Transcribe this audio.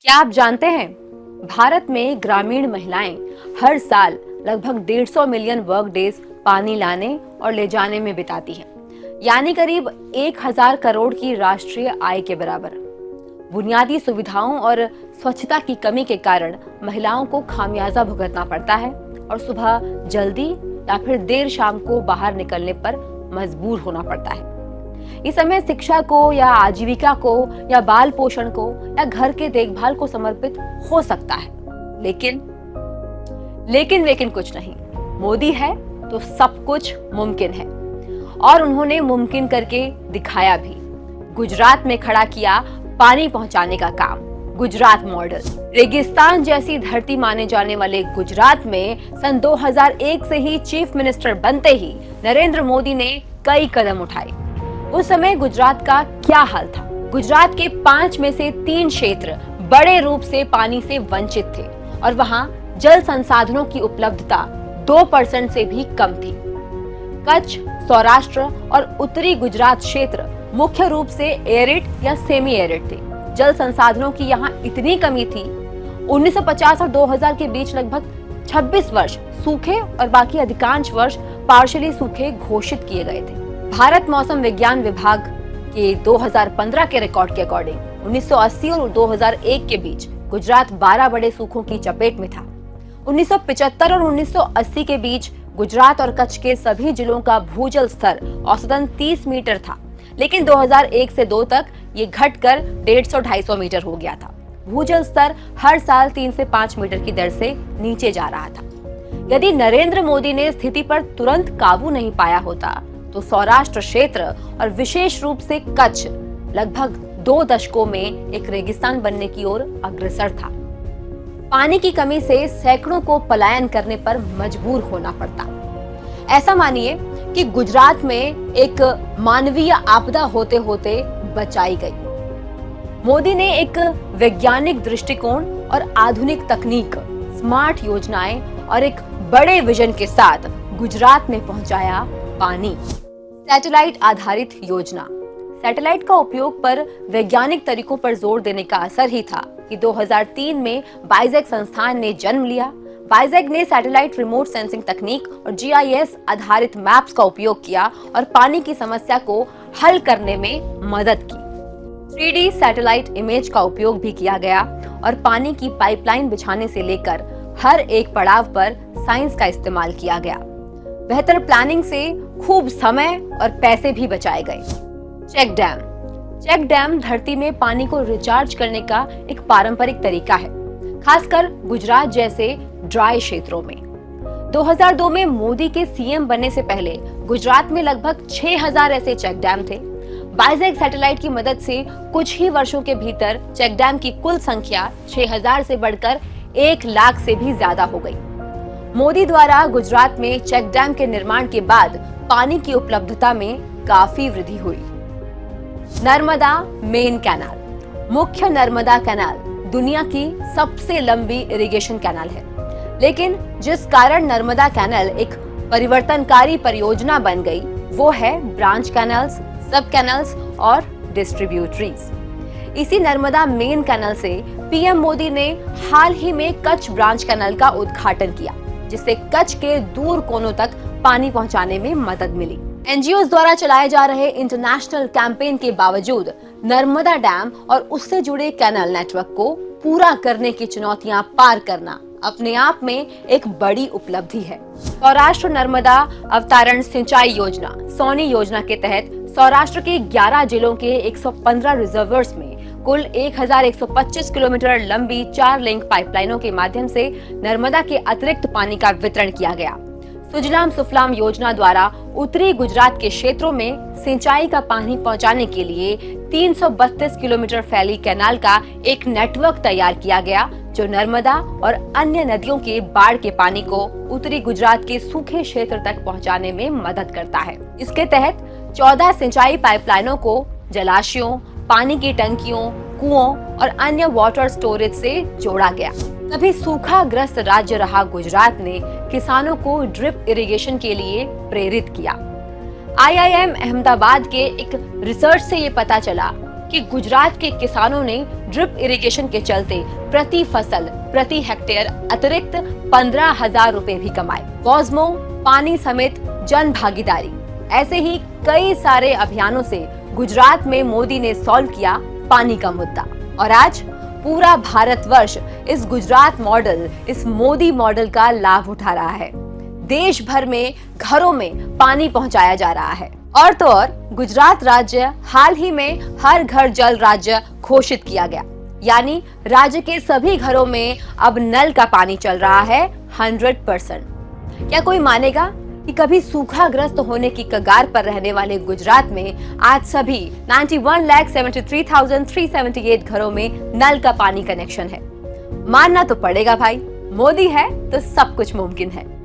क्या आप जानते हैं भारत में ग्रामीण महिलाएं हर साल लगभग 150 मिलियन वर्क डेज पानी लाने और ले जाने में बिताती हैं, यानी करीब 1000 करोड़ की राष्ट्रीय आय के बराबर। बुनियादी सुविधाओं और स्वच्छता की कमी के कारण महिलाओं को खामियाजा भुगतना पड़ता है और सुबह जल्दी या फिर देर शाम को बाहर निकलने पर मजबूर होना पड़ता है। इस समय शिक्षा को या आजीविका को या बाल पोषण को या घर के देखभाल को समर्पित हो सकता है, लेकिन कुछ नहीं। मोदी है तो सब कुछ मुमकिन है और उन्होंने मुमकिन करके दिखाया भी। गुजरात में खड़ा किया पानी पहुंचाने का काम, गुजरात मॉडल। रेगिस्तान जैसी धरती माने जाने वाले गुजरात में सन 2001 से ही चीफ मिनिस्टर बनते ही नरेंद्र मोदी ने कई कदम उठाए। उस समय गुजरात का क्या हाल था? गुजरात के 5 में से 3 क्षेत्र बड़े रूप से पानी से वंचित थे और वहां जल संसाधनों की उपलब्धता 2% से भी कम थी। कच्छ, सौराष्ट्र और उत्तरी गुजरात क्षेत्र मुख्य रूप से एरिड या सेमी एरिड थे। जल संसाधनों की यहाँ इतनी कमी थी। 1950 और 2000 के बीच लगभग 26 वर्ष सूखे और बाकी अधिकांश वर्ष पार्शियली सूखे घोषित किए गए थे। भारत मौसम विज्ञान विभाग के 2015 के रिकॉर्ड के अकॉर्डिंग 1980 और 2001 के बीच गुजरात 12 बड़े सूखों की चपेट में था। 1975 और 1980 के बीच गुजरात और कच्छ के सभी जिलों का भूजल स्तर औसतन 30 मीटर था, लेकिन 2001 से 2 तक ये घटकर 150-250 मीटर हो गया था। भूजल स्तर हर साल 3 से 5 मीटर की दर से नीचे जा रहा था। यदि नरेंद्र मोदी ने स्थिति पर तुरंत काबू नहीं पाया होता तो सौराष्ट्र क्षेत्र और विशेष रूप से कच्छ लगभग 2 दशकों में एक रेगिस्तान बनने की ओर अग्रसर था। पानी की कमी से सैकड़ों को पलायन करने पर मजबूर होना पड़ता। ऐसा मानिए कि गुजरात में एक मानवीय आपदा होते होते बचाई गई। मोदी ने एक वैज्ञानिक दृष्टिकोण और आधुनिक तकनीक, स्मार्ट योजनाएं और एक बड़े विजन के साथ गुजरात में पहुंचाया पानी। सैटेलाइट आधारित योजना। सैटेलाइट का उपयोग पर वैज्ञानिक तरीकों पर जोर देने का असर ही था कि 2003 में बाइजेक संस्थान ने जन्म लिया। बाइजेक ने सैटेलाइट रिमोट सेंसिंग तकनीक और GIS आधारित मैप्स का उपयोग किया और पानी की समस्या को हल करने में मदद की। 3D सैटेलाइट इमेज का उपयोग भी किया गया और पानी की पाइपलाइन बिछाने से लेकर हर एक पड़ाव पर साइंस का इस्तेमाल किया गया। बेहतर प्लानिंग से खूब समय और पैसे भी बचाए गए। चेक डैम धरती में पानी को रिचार्ज करने का एक पारंपरिक तरीका है, खासकर गुजरात जैसे ड्राई क्षेत्रों में। 2002 में मोदी के CM बनने से पहले गुजरात में लगभग 6000 ऐसे चेक डैम थे। बाइजेक सैटेलाइट की मदद से कुछ ही वर्षों के भीतर चेक डैम की कुल संख्या 6000 से बढ़कर 1 लाख से भी ज्यादा हो गई। मोदी द्वारा गुजरात में चेक डैम के निर्माण के बाद पानी की उपलब्धता में काफी वृद्धि हुई। Narmada main canal. मुख्य नर्मदा कैनाल दुनिया की सबसे लंबी इरिगेशन कैनाल है, लेकिन जिस कारण नर्मदा कैनाल एक परिवर्तनकारी परियोजना बन गई वो है ब्रांच कैनाल्स, सब कैनाल्स और डिस्ट्रीब्यूटरीज। इसी नर्मदा मेन कैनाल से PM मोदी ने हाल ही में कच्छ ब्रांच कैनाल का उद्घाटन किया, जिससे कच्छ के दूर कोनों तक पानी पहुंचाने में मदद मिली। NGOs द्वारा चलाए जा रहे इंटरनेशनल कैंपेन के बावजूद नर्मदा डैम और उससे जुड़े कैनाल नेटवर्क को पूरा करने की चुनौतियां पार करना अपने आप में एक बड़ी उपलब्धि है। सौराष्ट्र नर्मदा अवतारण सिंचाई योजना सोनी योजना के तहत सौराष्ट्र के 11 जिलों के 115 रिजर्वर्स में कुल 1125 किलोमीटर लंबी 4 लिंक पाइपलाइनों के माध्यम से नर्मदा के अतिरिक्त पानी का वितरण किया गया। सुजलाम सुफलाम योजना द्वारा उत्तरी गुजरात के क्षेत्रों में सिंचाई का पानी पहुंचाने के लिए 332 किलोमीटर फैली कैनाल का एक नेटवर्क तैयार किया गया, जो नर्मदा और अन्य नदियों के बाढ़ के पानी को उत्तरी गुजरात के सूखे क्षेत्र तक पहुंचाने में मदद करता है। इसके तहत 14 सिंचाई पाइपलाइनों को जलाशयों, पानी की टंकियों, कुओं और अन्य वाटर स्टोरेज से जोड़ा गया। तभी सूखाग्रस्त राज्य रहा गुजरात ने किसानों को ड्रिप इरिगेशन के लिए प्रेरित किया। IIM अहमदाबाद के एक रिसर्च से ये पता चला कि गुजरात के किसानों ने ड्रिप इरिगेशन के चलते प्रति फसल प्रति हेक्टेयर अतिरिक्त 15,000 रुपए भी कमाए। कॉस्मो, पानी समेत जन भागीदारी, ऐसे ही कई सारे अभियानों से गुजरात में मोदी ने सॉल्व किया पानी का मुद्दा। और आज पूरा भारतवर्ष इस गुजरात मॉडल, इस मोदी मॉडल का लाभ उठा रहा है। देश भर में घरों में पानी पहुंचाया जा रहा है। और तो और गुजरात राज्य हाल ही में हर घर जल राज्य घोषित किया गया, यानी राज्य के सभी घरों में अब नल का पानी चल रहा है 100%। क्या कोई मानेगा कि कभी सूखाग्रस्त होने की कगार पर रहने वाले गुजरात में आज सभी 91,73,378 घरों में नल का पानी कनेक्शन है। मानना तो पड़ेगा भाई, मोदी है तो सब कुछ मुमकिन है।